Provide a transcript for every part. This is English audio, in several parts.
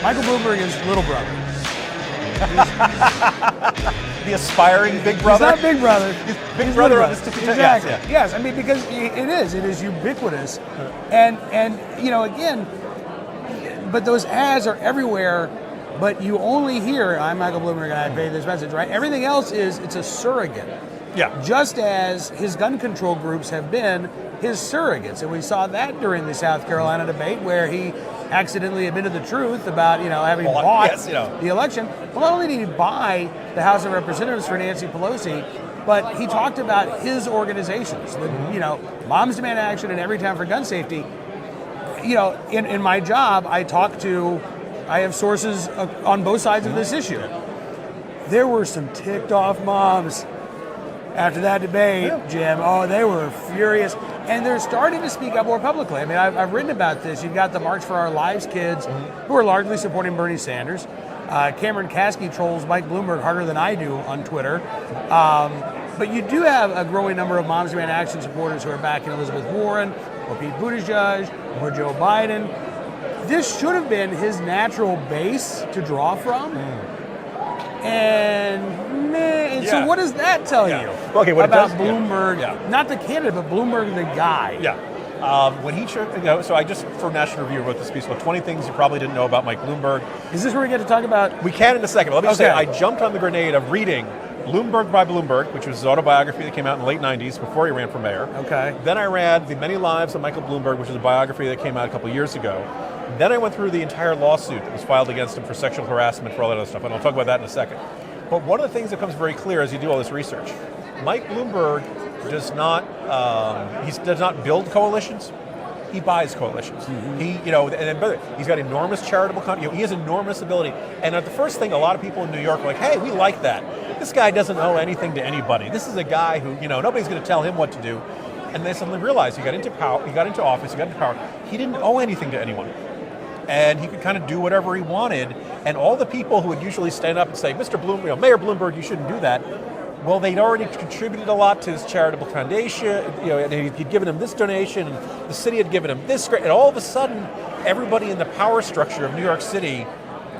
Michael Bloomberg is little brother. The aspiring big brother? He's not big brother. He's big brother on his tippy toe. Exactly. Yes, Yes, I mean, because it is ubiquitous. And again, but those ads are everywhere, but you only hear, I'm Michael Bloomberg and I pay this message, right? Everything else it's a surrogate. Yeah. Just as his gun control groups have been his surrogates. And we saw that during the South Carolina debate where he accidentally admitted the truth about, having bought the election. Well, not only did he buy the House of Representatives for Nancy Pelosi, but he talked about his organizations, Moms Demand Action and Every Time for Gun Safety. In my job, I have sources on both sides of this issue. There were some ticked off moms after that debate, Jim. Oh, they were furious. And they're starting to speak up more publicly. I mean, I've written about this. You've got the March for Our Lives kids who are largely supporting Bernie Sanders. Cameron Kasky trolls Mike Bloomberg harder than I do on Twitter. But you do have a growing number of Moms Demand Action supporters who are backing Elizabeth Warren or Pete Buttigieg or Joe Biden. This should have been his natural base to draw from. So what does that tell you about Bloomberg? Not the candidate, but Bloomberg the guy. When he so I just, for National Review, wrote this piece about 20 things you probably didn't know about Mike Bloomberg. Is this where we get to talk about? We can in a second. Let me just say, I jumped on the grenade of reading Bloomberg by Bloomberg, which was his autobiography that came out in the late 90s before he ran for mayor. Okay. Then I read The Many Lives of Michael Bloomberg, which is a biography that came out a couple years ago. Then I went through the entire lawsuit that was filed against him for sexual harassment, for all that other stuff, and I'll talk about that in a second. But one of the things that comes very clear as you do all this research, Mike Bloomberg does not build coalitions. He buys coalitions. He, he's got enormous charitable, he has enormous ability. And the first thing, a lot of people in New York are like, hey, we like that. This guy doesn't owe anything to anybody. This is a guy who, nobody's going to tell him what to do. And they suddenly realized he got into office, he got into power. He didn't owe anything to anyone. And he could kind of do whatever he wanted. And all the people who would usually stand up and say, Mr. Bloomberg, Mayor Bloomberg, you shouldn't do that. Well, they'd already contributed a lot to his charitable foundation. And he'd given him this donation, and the city had given him this. And all of a sudden, everybody in the power structure of New York City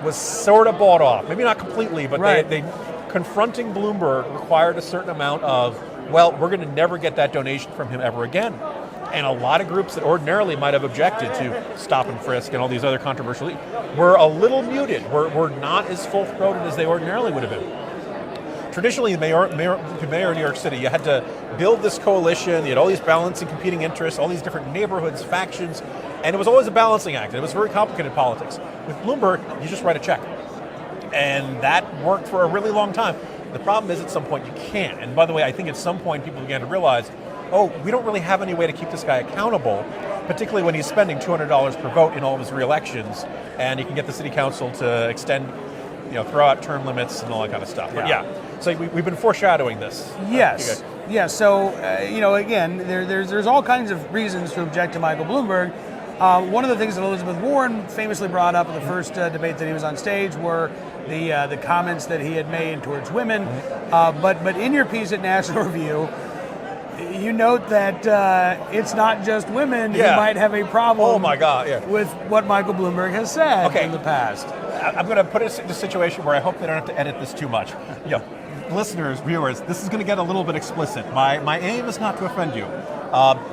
was sort of bought off. Maybe not completely, but they confronting Bloomberg required a certain amount of, well, we're going to never get that donation from him ever again. And a lot of groups that ordinarily might have objected to stop and frisk and all these other controversial were a little muted, were not as full-throated as they ordinarily would have been. Traditionally, the mayor of New York City, you had to build this coalition, you had all these balancing competing interests, all these different neighborhoods, factions, and it was always a balancing act. It was very complicated politics. With Bloomberg, you just write a check. And that worked for a really long time. The problem is at some point you can't. And by the way, I think at some point people began to realize, we don't really have any way to keep this guy accountable, particularly when he's spending $200 per vote in all of his re-elections, and he can get the city council to extend, throw out term limits and all that kind of stuff. But so we've been foreshadowing this. Yes. So, again, there's all kinds of reasons to object to Michael Bloomberg. One of the things that Elizabeth Warren famously brought up in the first debate that he was on stage were the comments that he had made towards women. But in your piece at National Review, you note that it's not just women who might have a problem with what Michael Bloomberg has said in the past. I'm going to put it in a situation where I hope they don't have to edit this too much. Listeners, viewers, this is going to get a little bit explicit. My aim is not to offend you.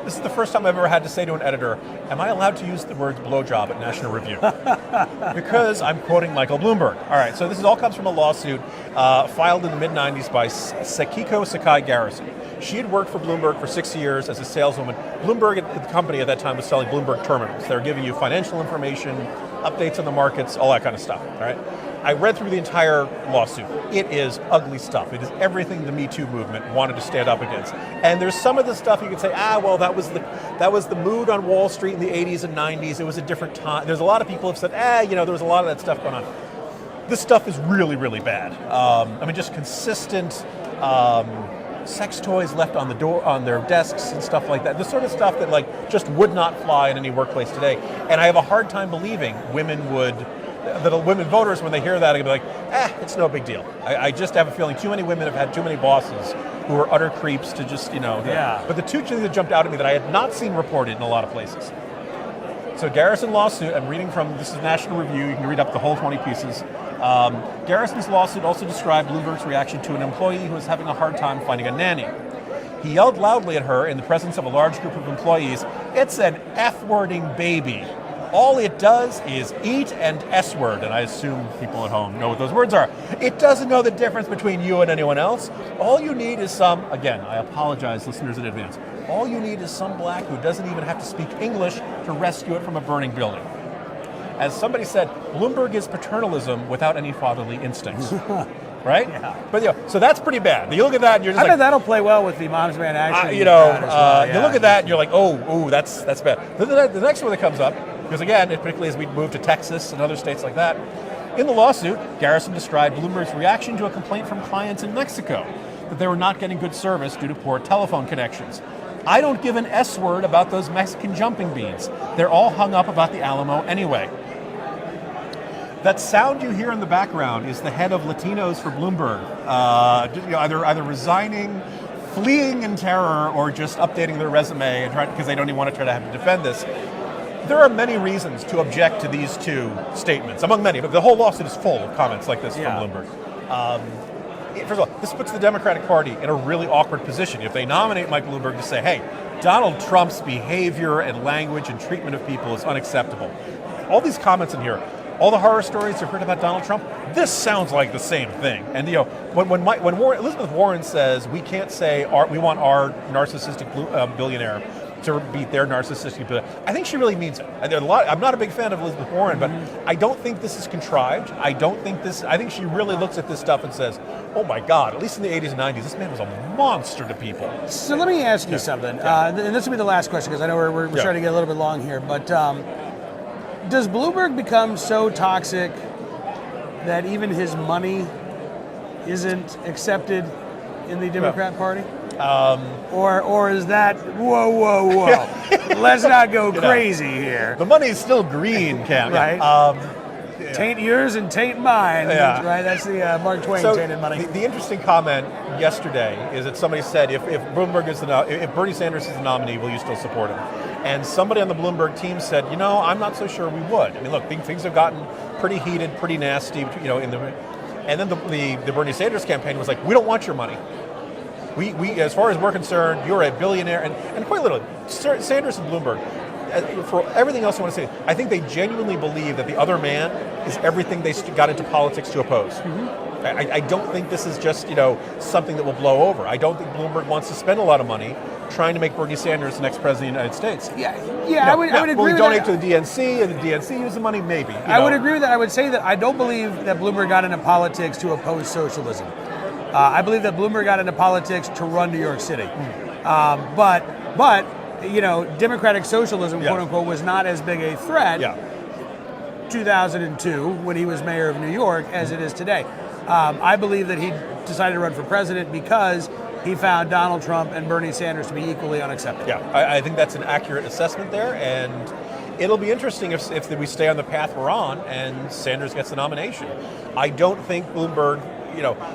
This is the first time I've ever had to say to an editor, am I allowed to use the words blowjob at National Review? Because I'm quoting Michael Bloomberg. All right, so this all comes from a lawsuit filed in the mid-90s by Sekiko Sakai Garrison. She had worked for Bloomberg for 6 years as a saleswoman. Bloomberg, the company at that time, was selling Bloomberg terminals. They were giving you financial information, updates on the markets, all that kind of stuff. All right. I read through the entire lawsuit. It is ugly stuff. It is everything the Me Too movement wanted to stand up against. And there's some of the stuff you could say, well, that was the mood on Wall Street in the 80s and 90s. It was a different time. There's a lot of people who have said, there was a lot of that stuff going on. This stuff is really, really bad. Just consistent sex toys left on the door, on their desks and stuff like that. The sort of stuff that just would not fly in any workplace today. And I have a hard time believing women voters, when they hear that, are going to be like, it's no big deal. I just have a feeling too many women have had too many bosses who are utter creeps to just, But the two things that jumped out at me that I had not seen reported in a lot of places. So Garrison lawsuit, I'm reading from, this is National Review, you can read up the whole 20 pieces. Garrison's lawsuit also described Bloomberg's reaction to an employee who was having a hard time finding a nanny. He yelled loudly at her in the presence of a large group of employees, "It's an F-wording baby. All it does is eat and S-word," and I assume people at home know what those words are. "It doesn't know the difference between you and anyone else. All you need is some," again, I apologize, listeners in advance, "all you need is some black who doesn't even have to speak English to rescue it from a burning building." As somebody said, Bloomberg is paternalism without any fatherly instincts. Right? Yeah. But so that's pretty bad. You look at that and you're just I bet that'll play well with the Mom's Man action. you look at that and you're like, oh, that's bad. The next one that comes up, because again, particularly as we move to Texas and other states like that, in the lawsuit, Garrison described Bloomberg's reaction to a complaint from clients in Mexico that they were not getting good service due to poor telephone connections. "I don't give an S word about those Mexican jumping beans. They're all hung up about the Alamo anyway." That sound you hear in the background is the head of Latinos for Bloomberg, either resigning, fleeing in terror, or just updating their resume because they don't even want to try to have to defend this. There are many reasons to object to these two statements, among many, but the whole lawsuit is full of comments like this from Bloomberg. First of all, this puts the Democratic Party in a really awkward position. If they nominate Mike Bloomberg to say, hey, Donald Trump's behavior and language and treatment of people is unacceptable. All these comments in here, all the horror stories you've heard about Donald Trump, this sounds like the same thing. And when Elizabeth Warren says we can't say we want our narcissistic billionaire to beat their narcissistic billionaire, I think she really means it. And I'm not a big fan of Elizabeth Warren, but I don't think this is contrived. I think she really looks at this stuff and says, oh my God, at least in the 80s and 90s, this man was a monster to people. So let me ask you something, and this will be the last question because I know we're starting to get a little bit long here, but does Bloomberg become so toxic that even his money isn't accepted in the Democrat Party? Or is that, whoa, let's not go crazy here. The money is still green, Cam. Right. Taint yours and taint mine. Yeah. Right. That's the Mark Twain tainted money. The interesting comment yesterday is that somebody said, if Bloomberg is if Bernie Sanders is the nominee, will you still support him? And somebody on the Bloomberg team said, I'm not so sure we would. I mean, look, things have gotten pretty heated, pretty nasty, and then the Bernie Sanders campaign was like, we don't want your money. We as far as we're concerned, you're a billionaire, and quite literally, Sanders and Bloomberg, for everything else I want to say, I think they genuinely believe that the other man is everything they got into politics to oppose. Mm-hmm. I don't think this is just something that will blow over. I don't think Bloomberg wants to spend a lot of money trying to make Bernie Sanders the next president of the United States. I would agree will we with donate that. to the DNC and the DNC use the money? Maybe. I would agree with that. I would say that I don't believe that Bloomberg got into politics to oppose socialism. I believe that Bloomberg got into politics to run New York City. But democratic socialism, quote unquote, was not as big a threat 2002 when he was mayor of New York as it is today. I believe that he decided to run for president because he found Donald Trump and Bernie Sanders to be equally unacceptable. Yeah, I think that's an accurate assessment there, and it'll be interesting if we stay on the path we're on and Sanders gets the nomination. I don't think Bloomberg,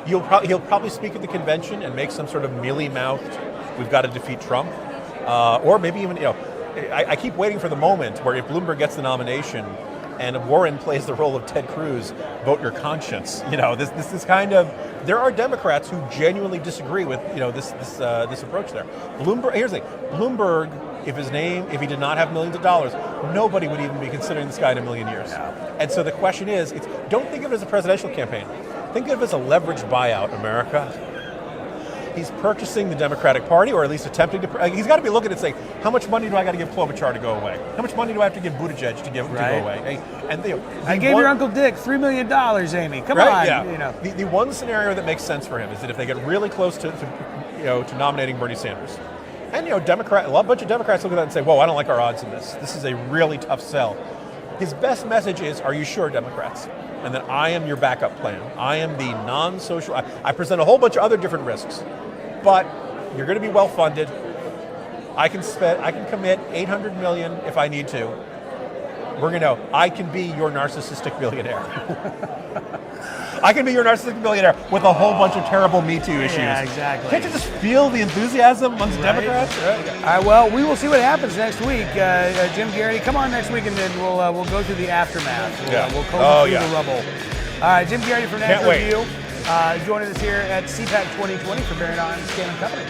he'll probably speak at the convention and make some sort of mealy-mouthed, we've got to defeat Trump, or maybe even, I keep waiting for the moment where if Bloomberg gets the nomination and Warren plays the role of Ted Cruz, vote your conscience. This is kind of, there are Democrats who genuinely disagree with this approach there. Bloomberg, here's the thing, Bloomberg, if he did not have millions of dollars, nobody would even be considering this guy in a million years. Yeah. And so the question is, don't think of it as a presidential campaign. Think of it as a leveraged buyout, America. He's purchasing the Democratic Party, or at least attempting to. He's got to be looking and saying, how much money do I got to give Klobuchar to go away? How much money do I have to give Buttigieg to go away? And I gave your Uncle Dick $3 million, Amy. Come on. Yeah. The one scenario that makes sense for him is that if they get really close to nominating Bernie Sanders, and a bunch of Democrats look at that and say, whoa, I don't like our odds in this. This is a really tough sell. His best message is, are you sure, Democrats? And that I am your backup plan. I am the non-social. I present a whole bunch of other different risks, but you're going to be well funded. I can commit $800 million if I need to. we're going to know, I can be your narcissistic billionaire. I can be your narcissistic billionaire with a whole bunch of terrible Me Too issues. Yeah, exactly. Can't you just feel the enthusiasm amongst Democrats? All right, well, we will see what happens next week. Jim Geraghty, come on next week, and then we'll go through the aftermath. We'll comb through the rubble. All right, Jim Geraghty from National Review joining us here at CPAC 2020 for Barron on Scanlon Company.